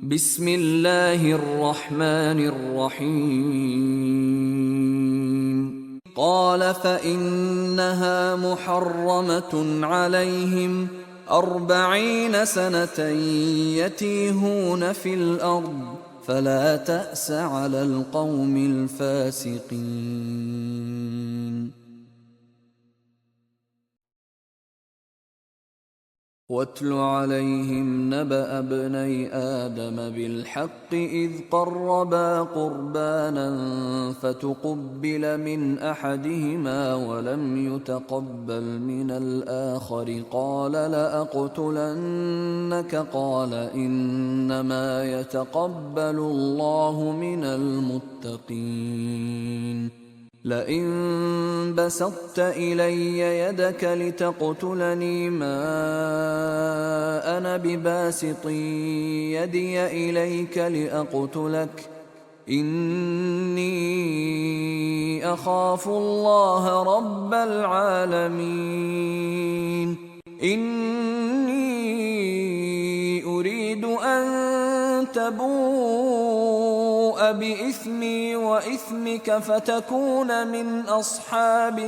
بسم الله الرحمن الرحيم قال فإنها محرمة عليهم 40 سنة يتيهون في الأرض فلا تأس على القوم الفاسقين. واتل عليهم نبأ ابني آدم بالحق إذ قربا قربانا فتقبل من أحدهما ولم يتقبل من الآخر قال لأقتلنك قال إنما يتقبل الله من المتقين. لئن بسطت إلي يدك لتقتلني ما أنا بباسط يدي إليك لأقتلك إني أخاف الله رب العالمين. إني أريد أن تبوء بإثمي وإثمك فتكون من أصحاب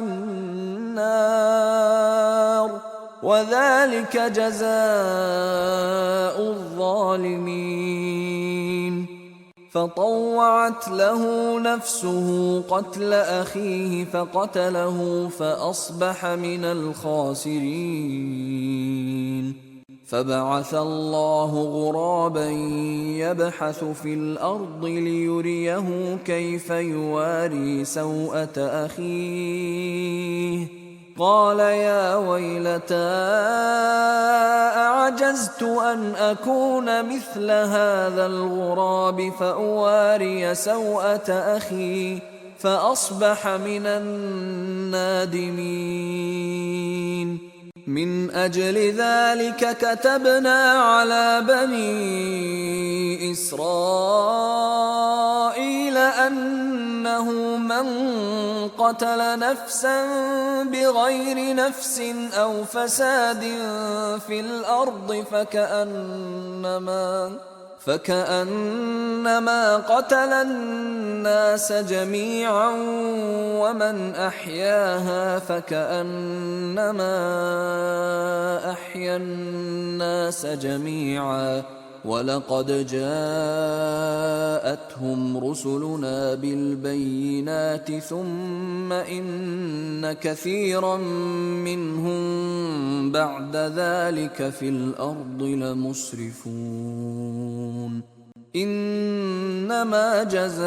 النار وذلك جزاء الظالمين. فطوعت له نفسه قتل أخيه فقتله فأصبح من الخاسرين. فبعث الله غرابا يبحث في الأرض ليريه كيف يواري سوءة أخيه قال يا ويلتى أعجزت أن أكون مثل هذا الغراب فأواري سوءة أخي فأصبح من النادمين. من أجل ذلك كتبنا على بني إسرائيل أنه من قتل نفسا بغير نفس أو فساد في الأرض فكأنما قتل الناس جميعا ومن أحياها فكأنما أحيا الناس جميعا ولقد جاءتهم رسلنا بالبينات ثم إن كثيرا منهم بعد ذلك في الأرض لمسرفون. إنما جزاء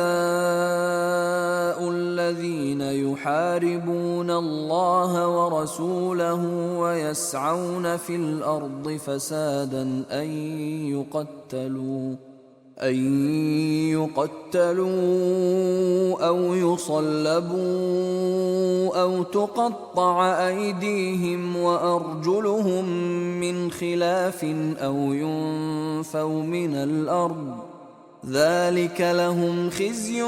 الذين يحاربون الله ورسوله ويسعون في الأرض فسادا أن يقتلوا أو يصلبوا أو تقطع أيديهم وأرجلهم من خلاف أو ينفوا من الأرض ذلك لهم خزي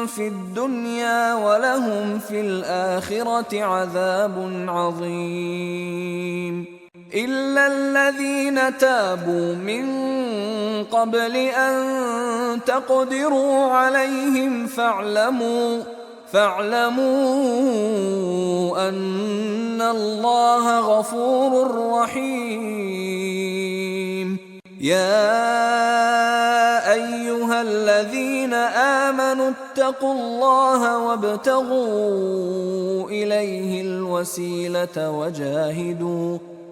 في الدنيا ولهم في الآخرة عذاب عظيم. إلا الذين تابوا من قبل أن تقدروا عليهم فاعلموا أن الله غفور رحيم. يا أيها الذين آمنوا اتقوا الله وابتغوا إليه الوسيلة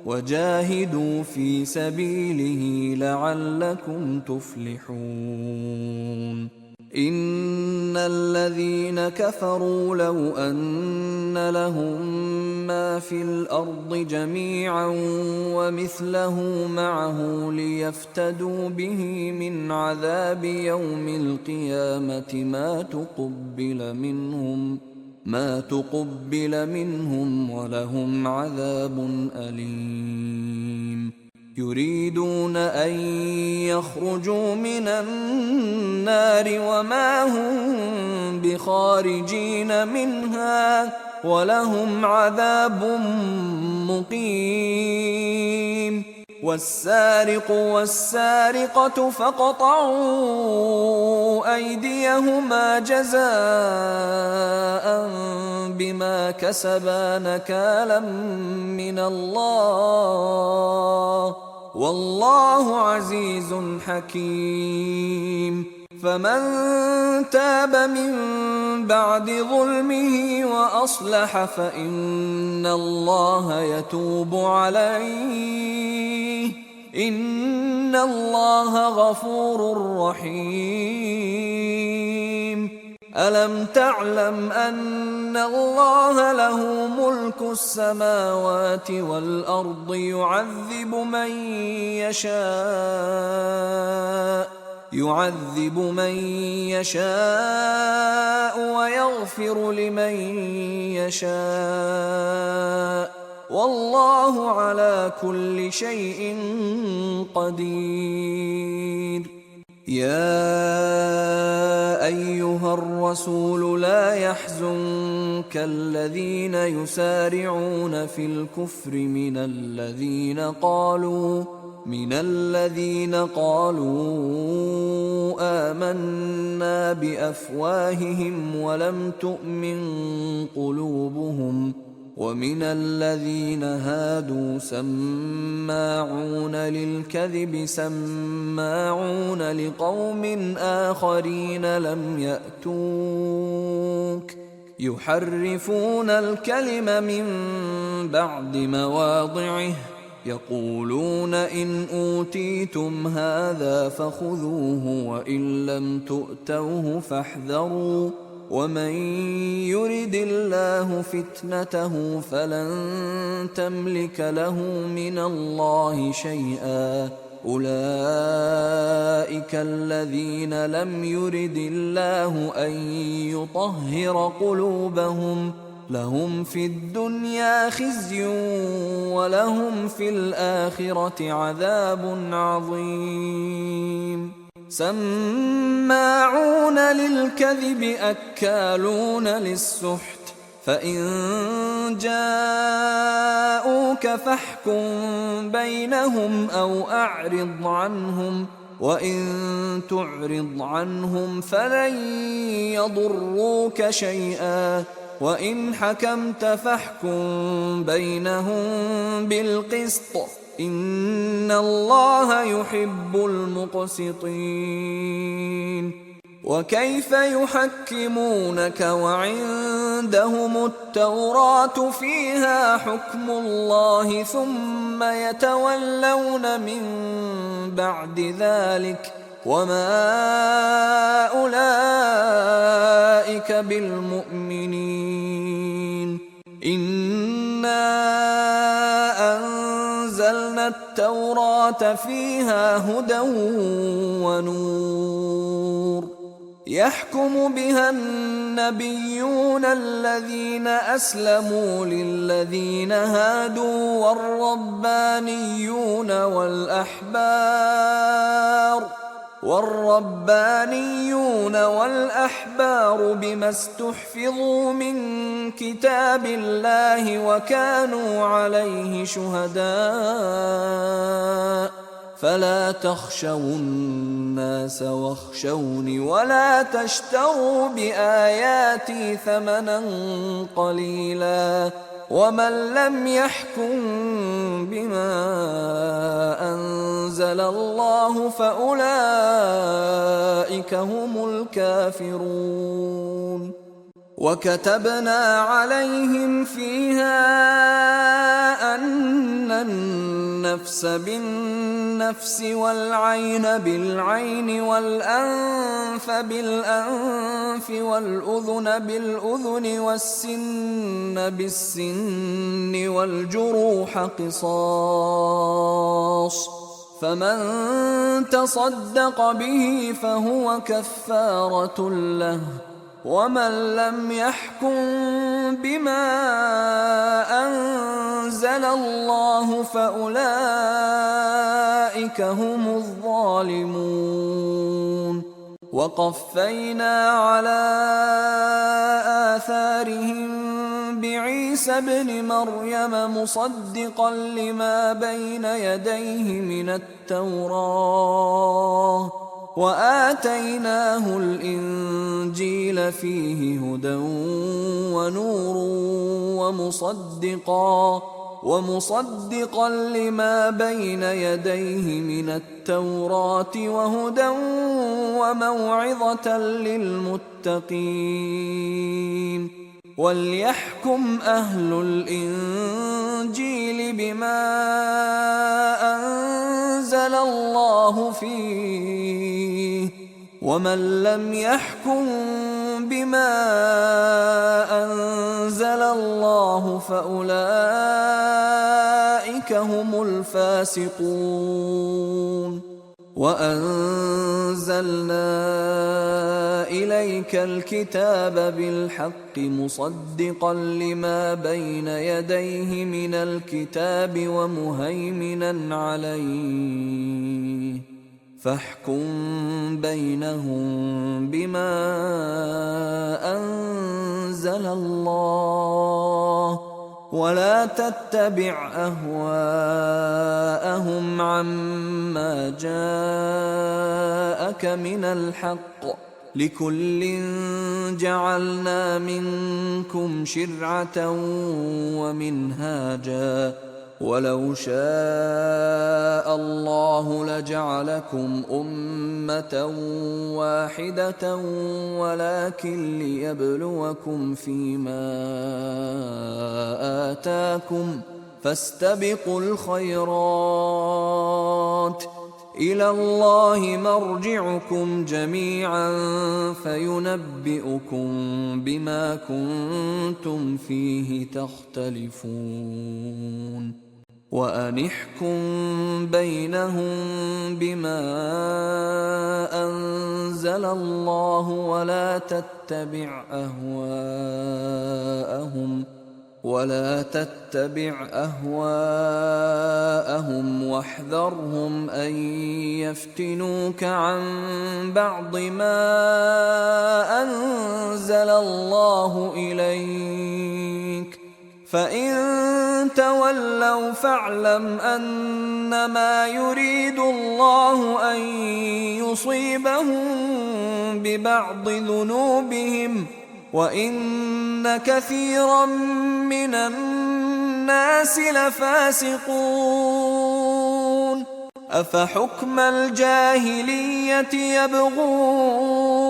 وجاهدوا في سبيله لعلكم تفلحون. إن الذين كفروا لو أن لهم ما في الأرض جميعا ومثله معه ليفتدوا به من عذاب يوم القيامة ما تقبل منهم ولهم عذاب أليم. يريدون أن يخرجوا من النار وما هم بخارجين منها ولهم عذاب مقيم. والسارق والسارقة فاقطعوا أيديهما جزاء بما كسبا نكالا من الله والله عزيز حكيم. فمن تاب من بعد ظلمه وأصلح فإن الله يتوب عليه إن الله غفور رحيم. ألم تعلم أن الله له ملك السماوات والأرض يعذب من يشاء ويغفر لمن يشاء والله على كل شيء قدير. يا أيها الرسول لا يحزنك الذين يسارعون في الكفر من الذين قالوا آمنا بأفواههم ولم تؤمن قلوبهم ومن الذين هادوا سماعون للكذب سماعون لقوم آخرين لم يأتوك يحرفون الكلم من بعد مواضعه يقولون إن أوتيتم هذا فخذوه وإن لم تؤتوه فاحذروا ومن يرد الله فتنته فلن تملك له من الله شيئا أولئك الذين لم يرد الله أن يطهر قلوبهم لهم في الدنيا خزي ولهم في الآخرة عذاب عظيم. سماعون للكذب أكالون للسحت فإن جاءوك فاحكم بينهم أو أعرض عنهم وإن تعرض عنهم فلن يضروك شيئا وإن حكمت فاحكم بينهم بالقسط إن الله يحب المقسطين. وكيف يحكمونك وعندهم التوراة فيها حكم الله ثم يتولون من بعد ذلك وما أولئك بالمؤمنين. إنا أنزلنا التوراة فيها هدى ونور يحكم بها النبيون الذين أسلموا للذين هادوا والربانيون والأحبار بما استحفظوا من كتاب الله وكانوا عليه شهداء فلا تخشوا الناس واخشوني ولا تشتروا بآياتي ثمنا قليلا ومن لم يحكم بما أنزل الله فأولئك هم الكافرون. وكتبنا عليهم فيها أن النفس بالنفس والعين بالعين والأنف بالأنف والأذن بالأذن والسن بالسن والجروح قصاص فمن تصدق به فهو كفارة له ومن لم يحكم بما أنزل الله فأولئك هم الظالمون. وقفينا على آثارهم بعيسى ابن مريم مصدقا لما بين يديه من التوراة وآتيناه الإنجيل فيه هدى ونور ومصدقا لما بين يديه من التوراة وهدى وموعظة للمتقين وليحكم أهل الإنجيل بما أنزل الله فيه ومن لم يحكم بما أنزل الله فأولئك هم الفاسقون وأنزلنا إليك الكتاب بالحق مصدقا لما بين يديه من الكتاب ومهيمنا عليه فاحكم بينهم بما أنزل الله ولا تتبع أهواءهم عما جاءك من الحق لكل جعلنا منكم شرعة ومنهاجا ولو شاء الله لجعلكم أمة واحدة ولكن ليبلوكم فيما آتاكم فاستبقوا الخيرات إلى الله مرجعكم جميعا فينبئكم بما كنتم فيه تختلفون وأن احكم بينهم بما أنزل الله ولا تتبع أهواءهم واحذرهم أن يفتنوك عن بعض ما أنزل الله إليك فإن تولوا فاعلم أنما يريد الله أن يصيبهم ببعض ذنوبهم وإن كثيرا من الناس لفاسقون أفحكم الجاهلية يبغون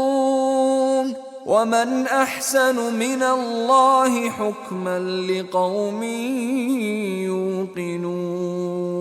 ومن أحسن من الله حكما لقوم يوقنون